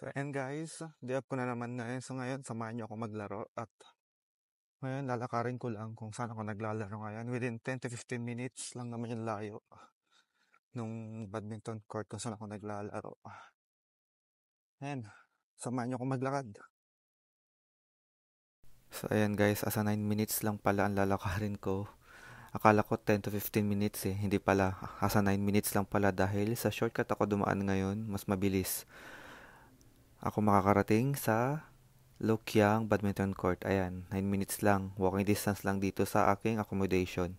So, ayan guys, day off ko na naman ngayon. So, ngayon, samahan niyo ako maglaro. At ngayon, lalakarin ko lang kung saan ako naglalaro ngayon. Within 10 to 15 minutes lang naman yung layo nung badminton court kung saan ako naglalaro. Ayan, samahan niyo ako maglakad. So, ayan guys, asa 9 minutes lang pala ang lalakarin ko. Akala ko 10 to 15 minutes eh. Hindi pala, asa 9 minutes lang pala dahil sa shortcut ako dumaan ngayon, mas mabilis. Ako makakarating sa Lukyang Badminton Court. Ayan, 9 minutes lang. Walking distance lang dito sa aking accommodation.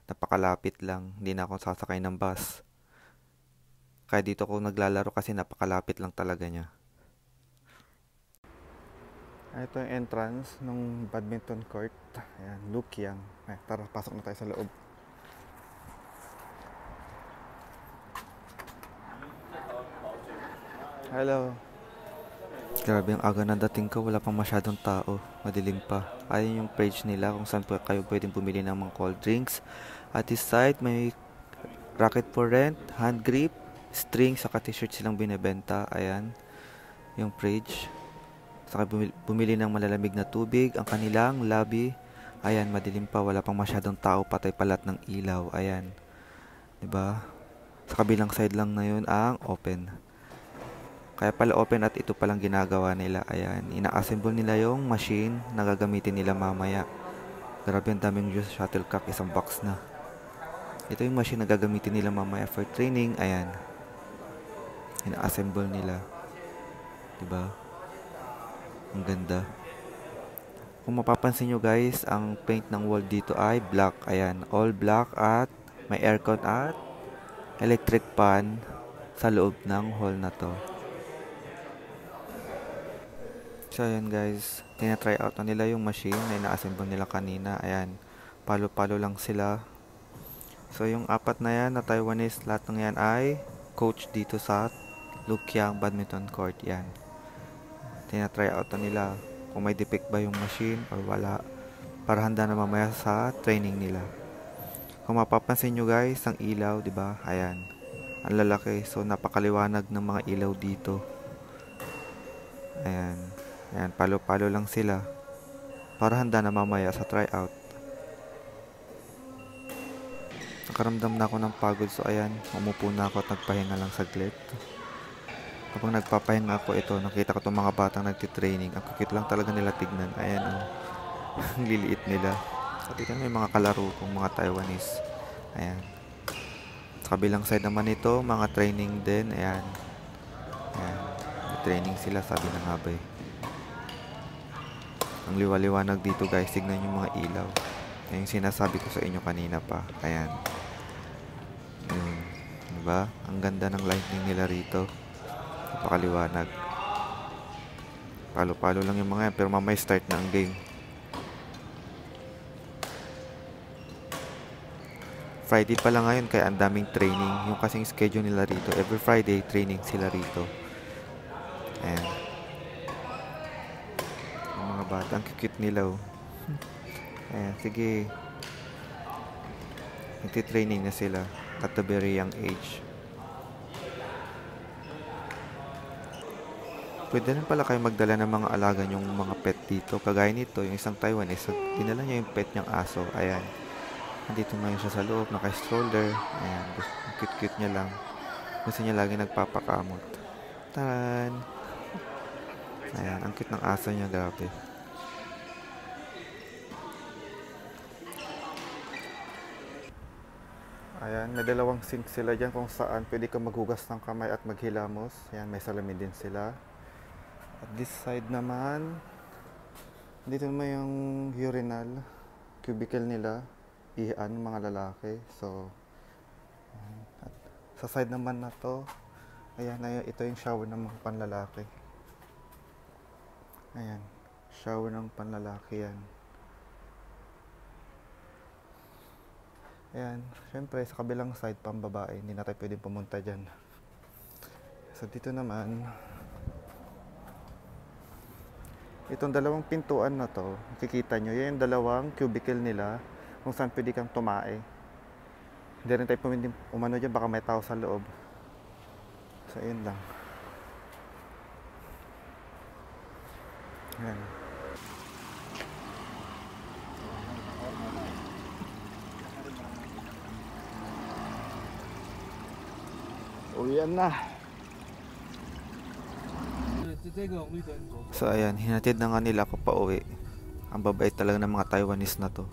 Napakalapit lang. Hindi na ako sasakay ng bus. Kaya dito ko naglalaro kasi napakalapit lang talaga niya. Ito yung entrance ng badminton court. Ayan, Lukyang. Ay, tara, pasok na tayo sa loob. Hello. Grabe ang aga na dating ko, wala pang masyadong tao, madilim pa. Ayun yung page nila kung saan kayo pwedeng bumili ng mga cold drinks. At this side, may racket for rent, hand grip, string, saka t-shirt silang binebenta. Ayan, yung page. Saka bumili ng malalamig na tubig, ang kanilang lobby. Ayan, madilim pa, wala pang masyadong tao, patay palat ng ilaw. Ayan, 'di ba? Sa kabilang side lang na yun ang open. Kaya pala open at ito palang ginagawa nila. Ayan, ina-assemble nila yung machine na gagamitin nila mamaya. Grabe ang daming shuttlecock, isang box na. Ito yung machine na gagamitin nila mamaya for training. Ayan, ina-assemble nila. 'Di ba? Ang ganda. Kung mapapansin nyo guys, ang paint ng wall dito ay black. Ayan, all black at may aircon at electric fan sa loob ng hall na to. So ayan guys, tina-try out na nila yung machine na ina-assemble nila kanina. Ayan, palo-palo lang sila. So yung apat na yan na Taiwanese, lahat ng yan ay coach dito sa Lukyang Badminton Court. Yan, tina-try out na nila kung may defect ba yung machine or wala, para handa na mamaya sa training nila. Kung mapapansin nyo guys, ang ilaw, 'di ba? Ayan, ang lalaki. So napakaliwanag ng mga ilaw dito. Ayan, ayan, palo-palo lang sila para handa na mamaya sa tryout. Nakaramdam na ako ng pagod, so ayan, umupo na ako at nagpahinga lang saglit. Kapag nagpapahinga ako, ito, nakita ko itong mga batang nagtitraining. Ang kukit lang talaga nila tignan. Ayan, oh. Ang liliit nila. At ito may mga kalaro kong mga Taiwanese. Ayan. Sa kabilang side naman ito, mga training din. Ayan. Ayan. May training sila, sabi ng habay. Ang liwaliwanag dito guys, tignan yung mga ilaw. Ayan yung sinasabi ko sa inyo kanina pa. Ayan. Ayan. Diba? Ang ganda ng lighting nila rito. Napakaliwanag. Palo-palo lang yung mga yan, pero mamaya start na ang game. Friday pa lang ngayon kaya ang daming training. Yung kasing schedule nila rito, every Friday training sila rito. Ayan. Yung mga bata, ang cute nila oh. Ayan, sige. Nagtitraining na sila at a very young age. Pwede rin pala kayo magdala ng mga alaga yung mga pet dito. Kagaya nito, yung isang Taiwanese, dinala niya yung pet niyang aso. Ayan. Nandito ngayon siya sa loob, naka-stroller. Ayan, cute-cute niya lang. Gusto niya lagi nagpapakamot. Taran! Ayan, ang cute ng aso niya, grabe. Ayan, may dalawang sink sila dyan kung saan pwede ka maghugas ng kamay at maghilamos. Ayan, may salamin din sila. At this side naman, dito naman yung urinal, cubicle nila, iyan, mga lalaki. So, at sa side naman na to, ayan, ito yung shower ng mga panlalaki. Ayan, shower ng panlalaki yan. Ayan, syempre sa kabilang side pambabae, hindi na tayo pwedeng pumunta dyan. So dito naman, itong dalawang pintuan na to, makikita nyo, yan yung dalawang cubicle nila kung saan pwede kang tumae. Hindi rin tayo pwedeng umano dyan, baka may tao sa loob. So ayun lang. Ayan. Uwian na. So ayan, hinatid na nga nila ako pa uwi. Ang babait talaga ng mga Taiwanese na to.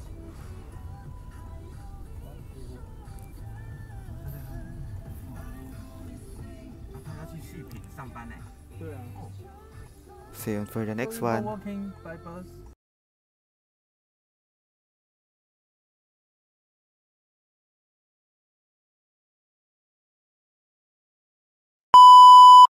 See you for the next one. Walking by bus.